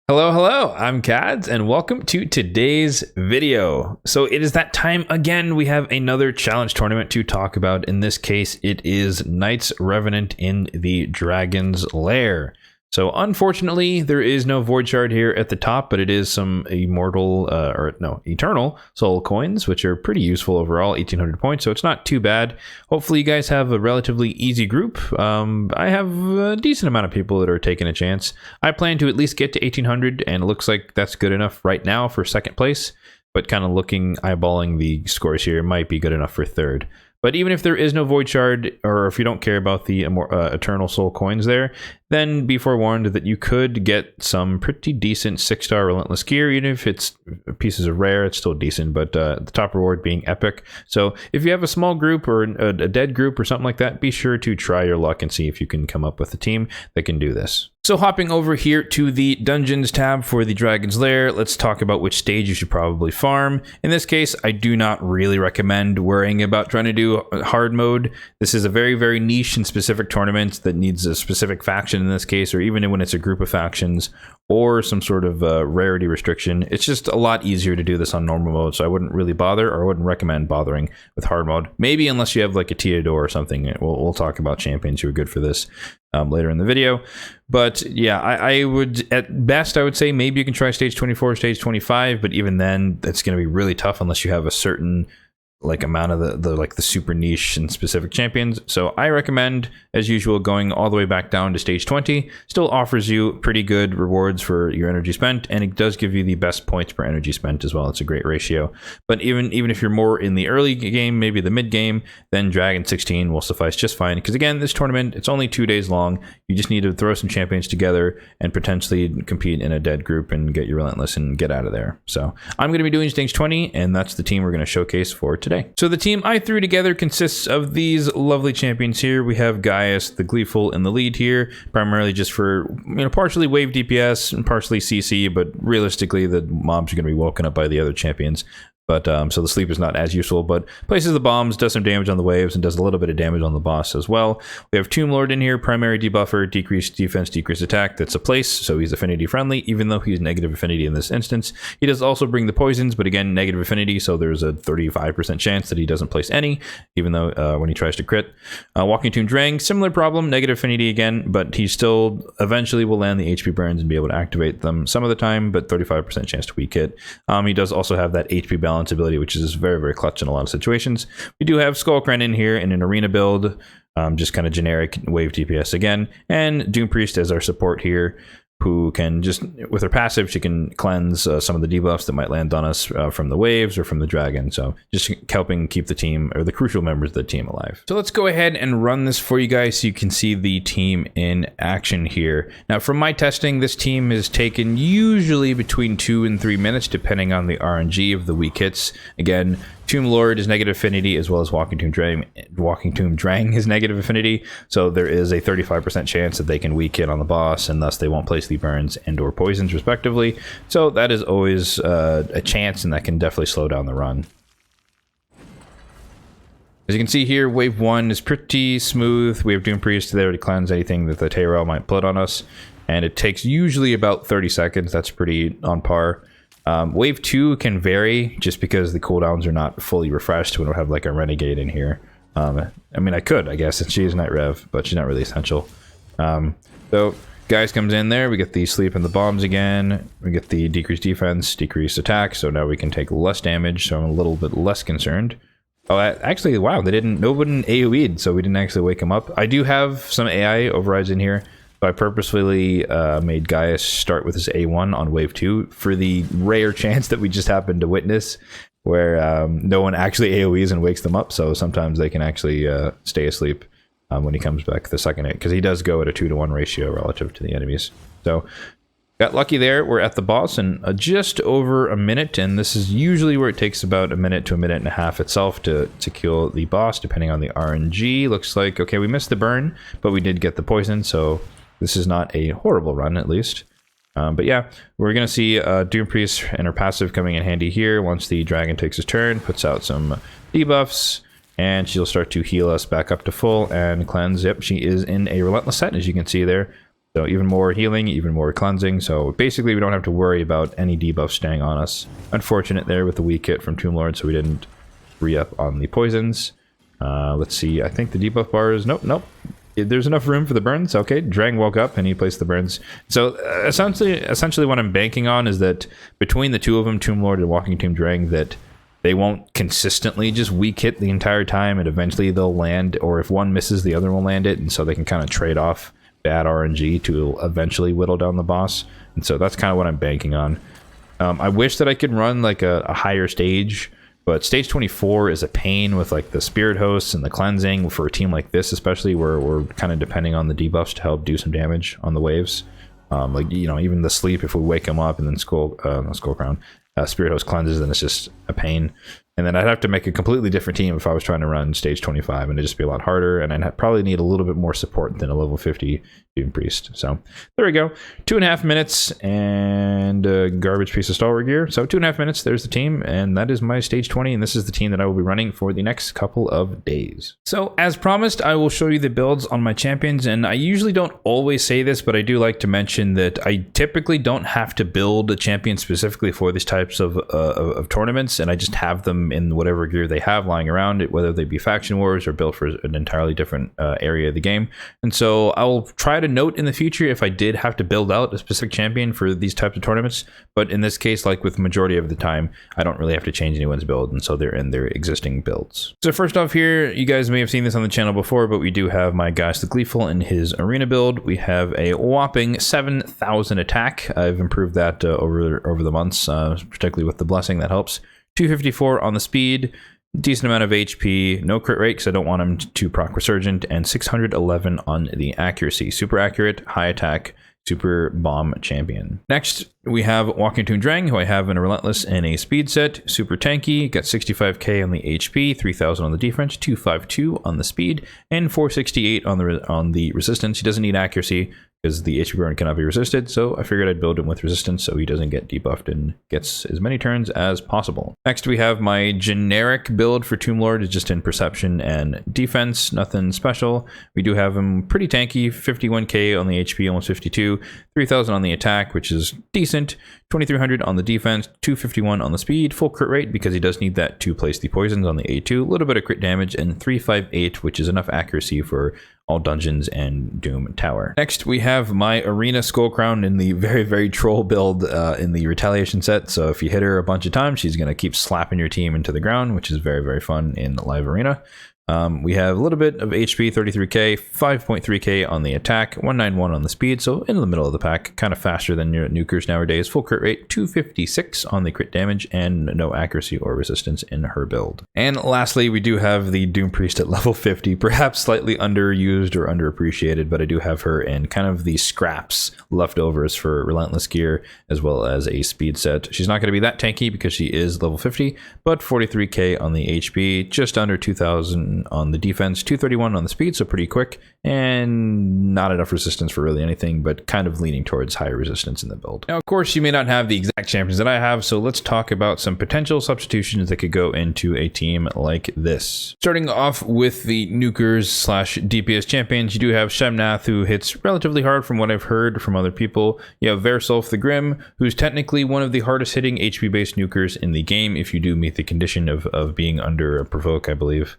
Hello, I'm Kads, and welcome to today's video. So it is that time again. We have another challenge tournament to talk about. In this case, it is Knights Revenant in the Dragon's Lair. So unfortunately, there is no Void Shard here at the top, but it is some Eternal Soul Coins, which are pretty useful overall, 1,800 points, so it's not too bad. Hopefully you guys have a relatively easy group. I have a decent amount of people that are taking a chance. I plan to at least get to 1,800, and it looks like that's good enough right now for second place, but kind of eyeballing the scores here, might be good enough for third. But even if there is no Void Shard, or if you don't care about the Eternal Soul Coins there, then be forewarned that you could get some pretty decent 6-star Relentless gear. Even if it's pieces of rare, it's still decent, but the top reward being epic. So if you have a small group or a dead group or something like that, be sure to try your luck and see if you can come up with a team that can do this. So hopping over here to the Dungeons tab for the Dragon's Lair, let's talk about which stage you should probably farm. In this case, I do not really recommend worrying about trying to do hard mode. This is a very, very niche and specific tournament that needs a specific faction in this case, or even when it's a group of factions or some sort of rarity restriction. It's just a lot easier to do this on normal mode, so I wouldn't really bother, or I wouldn't recommend bothering with hard mode. Maybe unless you have like a Teodor or something. We'll talk about champions who are good for this later in the video. But yeah, I would, at best, I would say maybe you can try stage 24, stage 25, but even then, it's going to be really tough unless you have a certain amount of the super niche and specific champions. So I recommend, as usual, going all the way back down to stage 20. Still offers you pretty good rewards for your energy spent, and it does give you the best points per energy spent as well. It's a great ratio. But even if you're more in the early game, maybe the mid game, then Dragon 16 will suffice just fine. Because again, this tournament, it's only 2 days long. You just need to throw some champions together and potentially compete in a dead group and get your Relentless and get out of there. So I'm going to be doing stage 20, and that's the team we're going to showcase for today. So the team I threw together consists of these lovely champions here. We have Gaius the Gleeful in the lead here, primarily just for, partially wave DPS and partially CC, but realistically the mobs are going to be woken up by the other champions. But so the sleep is not as useful, but places the bombs, does some damage on the waves, and does a little bit of damage on the boss as well. We have Tomb Lord in here, primary debuffer, decreased defense, decreased attack. That's a place, so he's affinity friendly, even though he's negative affinity in this instance. He does also bring the poisons, but again, negative affinity, so there's a 35% chance that he doesn't place any, even though when he tries to crit. Walking Tomb Drang, similar problem, negative affinity again, but he still eventually will land the HP burns and be able to activate them some of the time, but 35% chance to weak hit. He does also have that HP balance ability, which is very, very clutch in a lot of situations. We do have Skullcran in here in an arena build, just kind of generic wave DPS again, and Doom Priest as our support here, who can just, with her passive, she can cleanse some of the debuffs that might land on us from the waves or from the dragon. So just helping keep the team, or the crucial members of the team, alive. So let's go ahead and run this for you guys so you can see the team in action here. Now, from my testing, this team has taken usually between 2 and 3 minutes, depending on the RNG of the weak hits. Again, Tomb Lord is negative affinity, as well as Walking Tomb Drang is negative affinity, so there is a 35% chance that they can weak hit on the boss, and thus they won't place the burns and or poisons respectively. So that is always a chance, and that can definitely slow down the run. As you can see here, wave 1 is pretty smooth. We have Doom Priest there to cleanse anything that the Teyrael might put on us, and it takes usually about 30 seconds. That's pretty on par. Wave 2 can vary just because the cooldowns are not fully refreshed. We don't have like a Renegade in here. I mean, I could, I guess, since she is Night Rev, but she's not really essential. So Gaius comes in there. We get the sleep and the bombs again. We get the decreased defense, decreased attack. So now we can take less damage. So I'm a little bit less concerned. Oh, actually, wow, nobody AoE'd, so we didn't actually wake him up. I do have some AI overrides in here. So I purposefully made Gaius start with his A1 on wave 2 for the rare chance that we just happened to witness, where no one actually AoEs and wakes them up. So sometimes they can actually stay asleep when he comes back the second hit, because he does go at a 2-to-1 ratio relative to the enemies. So got lucky there. We're at the boss in just over a minute, and this is usually where it takes about a minute to a minute and a half itself to kill the boss, depending on the RNG. Looks like, okay, we missed the burn, but we did get the poison, so this is not a horrible run, at least. But yeah, we're going to see Doom Priest and her passive coming in handy here once the dragon takes his turn, puts out some debuffs, and she'll start to heal us back up to full and cleanse. Yep, she is in a Relentless set, as you can see there. So even more healing, even more cleansing. So basically we don't have to worry about any debuffs staying on us. Unfortunate there with the weak hit from Tomb Lord, so we didn't re-up on the poisons. Let's see, I think the debuff bar is... Nope. There's enough room for the burns. Okay, Drang woke up and he placed the burns. So essentially what I'm banking on is that between the two of them, Tomb Lord and Walking Tomb Drang, that they won't consistently just weak hit the entire time, and eventually they'll land, or if one misses, the other will land it, and so they can kind of trade off bad RNG to eventually whittle down the boss. And so that's kind of what I'm banking on. I wish that I could run like a higher stage, but stage 24 is a pain with like the spirit hosts and the cleansing for a team like this, especially where we're kind of depending on the debuffs to help do some damage on the waves. Like, you know, even the sleep, if we wake them up and then Skull Crown, Spirit Host cleanses, then it's just a pain. And then I'd have to make a completely different team if I was trying to run stage 25, and it'd just be a lot harder, and I'd probably need a little bit more support than a level 50 Doom Priest. So there we go. 2.5 minutes and a garbage piece of stalwart gear. So 2.5 minutes, there's the team, and that is my stage 20, and this is the team that I will be running for the next couple of days. So as promised, I will show you the builds on my champions, and I usually don't always say this, but I do like to mention that I typically don't have to build a champion specifically for these types of tournaments, and I just have them in whatever gear they have lying around it, whether they be faction wars or built for an entirely different area of the game. And so I will try to note in the future if I did have to build out a specific champion for these types of tournaments, but in this case, like with majority of the time, I don't really have to change anyone's build, and so they're in their existing builds. So first off here, you guys may have seen this on the channel before, but we do have my Gaius the Gleeful in his arena build. We have a whopping 7,000 attack. I've improved that over the months, particularly with the blessing. That helps. 254 on the speed, decent amount of HP, no crit rate because I don't want him to proc Resurgent, and 611 on the accuracy. Super accurate, high attack, super bomb champion. Next, we have Walking Tomb Drang, who I have in a Relentless and a speed set. Super tanky, got 65k on the HP, 3000 on the defense, 252 on the speed, and 468 on the resistance. He doesn't need accuracy because the HP burn cannot be resisted, so I figured I'd build him with resistance so he doesn't get debuffed and gets as many turns as possible. Next, we have my generic build for Tomb Lord. It's just in perception and defense, nothing special. We do have him pretty tanky, 51k on the HP, almost 52, 3000 on the attack, which is decent, 2300 on the defense, 251 on the speed, full crit rate because he does need that to place the poisons on the A2, a little bit of crit damage, and 358, which is enough accuracy for all dungeons and Doom Tower. Next, we have my Arena Skull Crown in the very, very troll build in the Retaliation set. So if you hit her a bunch of times, she's going to keep slapping your team into the ground, which is very, very fun in live arena. We have a little bit of HP, 33k, 5.3k on the attack, 191 on the speed, so in the middle of the pack, kind of faster than your nukers nowadays. Full crit rate, 256 on the crit damage, and no accuracy or resistance in her build. And lastly, we do have the Doom Priest at level 50, perhaps slightly underused or underappreciated, but I do have her in kind of the scraps leftovers for Relentless gear, as well as a speed set. She's not going to be that tanky because she is level 50, but 43k on the HP, just under 2000 on the defense, 231 on the speed, so pretty quick, and not enough resistance for really anything, but kind of leaning towards higher resistance in the build. Now, of course, you may not have the exact champions that I have, so let's talk about some potential substitutions that could go into a team like this. Starting off with the nukers slash DPS champions, you do have Shemnath, who hits relatively hard from what I've heard from other people. You have Versolf the Grim, who's technically one of the hardest hitting HP-based nukers in the game if you do meet the condition of being under a provoke, I believe.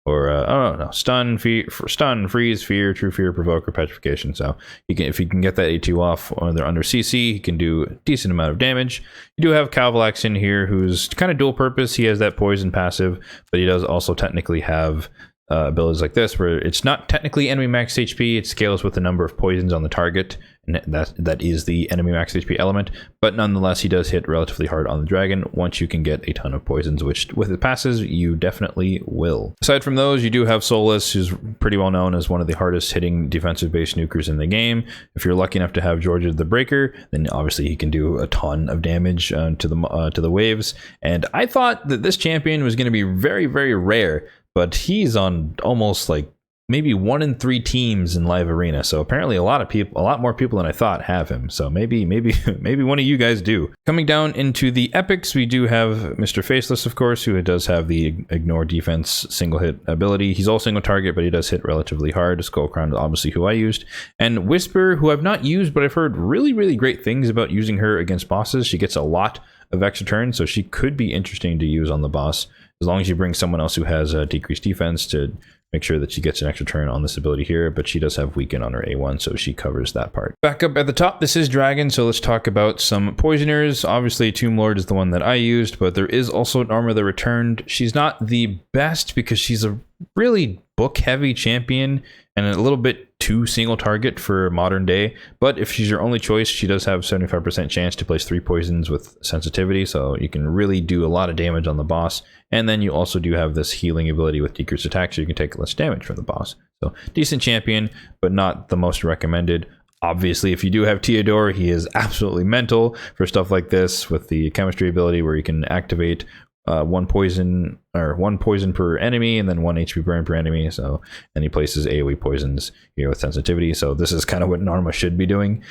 Or, oh no, stun, freeze, fear, true fear, provoke, or petrification. So if you can get that A2 off or they're under CC, he can do a decent amount of damage. You do have Calvalax in here, who's kind of dual purpose. He has that poison passive, but he does also technically have abilities like this, where it's not technically enemy max HP, it scales with the number of poisons on the target, and that is the enemy max HP element, but nonetheless he does hit relatively hard on the dragon once you can get a ton of poisons, which with the passes you definitely will. Aside from those, you do have Solus, who's pretty well known as one of the hardest hitting defensive based nukers in the game. If you're lucky enough to have Georgia the Breaker, then obviously he can do a ton of damage to the waves, and I thought that this champion was going to be very, very rare, but he's on almost like maybe 1 in 3 teams in live arena. So apparently a lot more people than I thought have him. So maybe one of you guys do. Coming down into the epics, we do have Mr. Faceless, of course, who does have the ignore defense single hit ability. He's all single target, but he does hit relatively hard. Skullcrown is obviously who I used. And Whisper, who I've not used, but I've heard really, really great things about using her against bosses. She gets a lot of extra turns, so she could be interesting to use on the boss, as long as you bring someone else who has decreased defense to make sure that she gets an extra turn on this ability here. But she does have weaken on her A1, so she covers that part. Back up at the top, this is Dragon, so let's talk about some poisoners. Obviously, Tomb Lord is the one that I used, but there is also an Armor that returned. She's not the best because she's a really book-heavy champion and a little bit too single target for modern day. But if she's your only choice, she does have 75% chance to place 3 poisons with sensitivity, so you can really do a lot of damage on the boss. And then you also do have this healing ability with decreased attack, so you can take less damage from the boss. So decent champion, but not the most recommended. Obviously, if you do have Theodore, he is absolutely mental for stuff like this with the chemistry ability where you can activate 1 poison per enemy and then 1 HP burn per enemy. So, and he places AoE poisons here with sensitivity. So this is kind of what Narma should be doing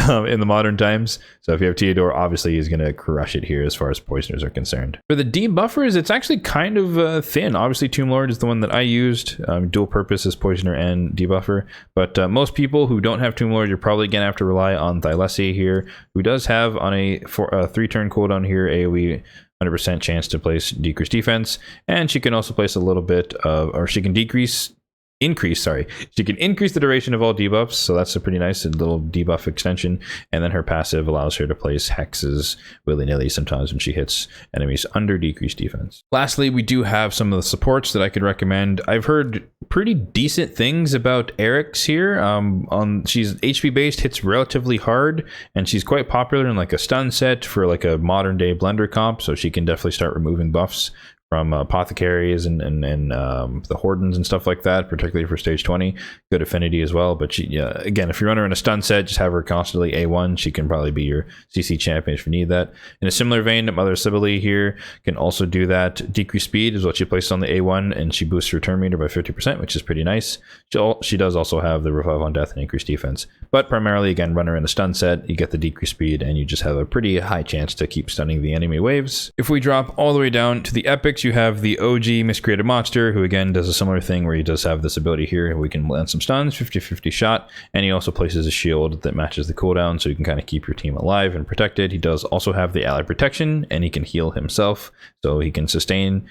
in the modern times. So if you have Theodore, obviously he's going to crush it here as far as poisoners are concerned. For the debuffers, it's actually kind of thin. Obviously, Tomb Lord is the one that I used. Dual purpose as poisoner and debuffer. But most people who don't have Tomb Lord, you're probably going to have to rely on Thylesia here, who does have on a 3-turn cooldown here AoE 100% chance to place decreased defense, and she can also place a little bit of, or she can increase the duration of all debuffs, so that's a pretty nice little debuff extension. And then her passive allows her to place hexes willy-nilly sometimes when she hits enemies under decreased defense. Lastly, we do have some of the supports that I could recommend. I've heard pretty decent things about Eric's here. She's HP based, hits relatively hard, and she's quite popular in like a stun set for like a modern day blender comp, so she can definitely start removing buffs from apothecaries and the Hordens and stuff like that, particularly for stage 20. Good affinity as well. But she, again, if you run her in a stun set, just have her constantly A1. She can probably be your CC champion if you need that. In a similar vein, Mother Sibylle here can also do that. Decreased speed is what she places on the A1, and she boosts her turn meter by 50%, which is pretty nice. She does also have the Revive on Death and increased defense. But primarily, again, run her in a stun set, you get the decreased speed, and you just have a pretty high chance to keep stunning the enemy waves. If we drop all the way down to the epics, you have the OG Miscreated Monster, who again does a similar thing where he does have this ability here. We can land some stuns, 50-50 shot, and he also places a shield that matches the cooldown, so you can kind of keep your team alive and protected. He does also have the ally protection, and he can heal himself, so he can sustain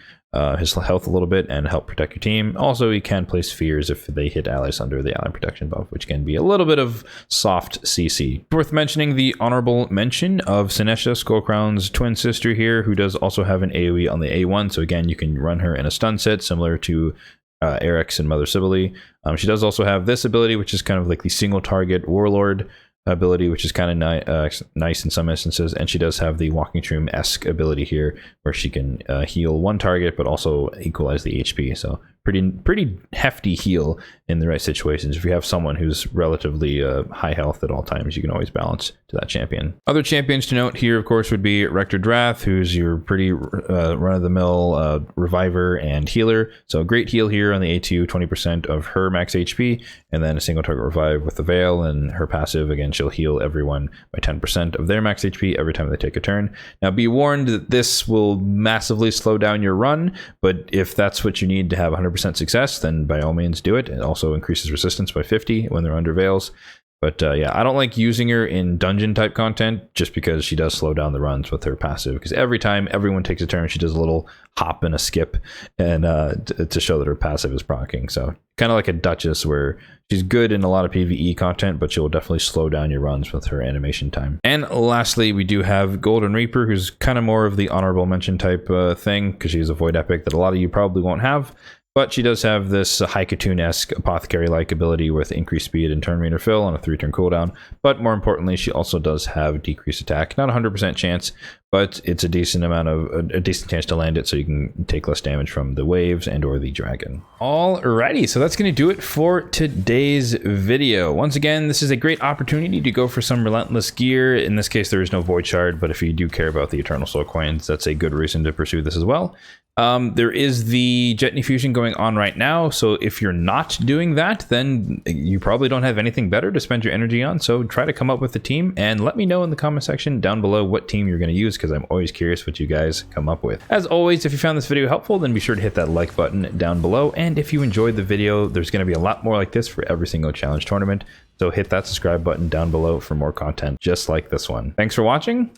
his health a little bit and help protect your team. Also, he can place fears if they hit allies under the ally protection buff, which can be a little bit of soft CC. Worth mentioning the honorable mention of Sinesha, Skullcrown's twin sister here, who does also have an AoE on the A1. So again, you can run her in a stun set similar to Eric's and Mother Sibylle. She does also have this ability, which is kind of like the single target warlord ability, which is kind of nice in some instances. And she does have the Walking Tomb-esque ability here, where she can heal one target but also equalize the HP. So pretty hefty heal in the right situations. If you have someone who's relatively high health at all times, you can always balance to that champion. Other champions to note here, of course, would be Rector Drath, who's your pretty run-of-the-mill reviver and healer. So great heal here on the A2, 20% of her max HP, and then a single target revive with the Veil, and her passive, again, she'll heal everyone by 10% of their max HP every time they take a turn. Now, be warned that this will massively slow down your run, but if that's what you need to have 100% success, then by all means do it. It also increases resistance by 50 when they're under veils. But yeah, I don't like using her in dungeon type content just because she does slow down the runs with her passive, because every time everyone takes a turn, she does a little hop and a skip, and to show that her passive is proccing. So kind of like a Duchess, where she's good in a lot of PvE content, but she'll definitely slow down your runs with her animation time. And lastly, we do have Golden Reaper, who's kind of more of the honorable mention type thing, because she's a void epic that a lot of you probably won't have. But she does have this Haikatoon-esque apothecary-like ability with increased speed and turn meter fill on a 3-turn cooldown. But more importantly, she also does have decreased attack. Not 100% chance, but it's a decent amount of a decent chance to land it, so you can take less damage from the waves and or the dragon. Alrighty, so that's going to do it for today's video. Once again, this is a great opportunity to go for some Relentless gear. In this case, there is no Void Shard, but if you do care about the Eternal Soul coins, that's a good reason to pursue this as well. There is the Jet Fusion going on right now, so if you're not doing that, then you probably don't have anything better to spend your energy on, so try to come up with a team and let me know in the comment section down below what team you're going to use, because I'm always curious what you guys come up with. As always, if you found this video helpful, then be sure to hit that like button down below, and if you enjoyed the video, there's going to be a lot more like this for every single challenge tournament, so hit that subscribe button down below for more content just like this one. Thanks for watching,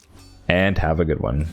and have a good one.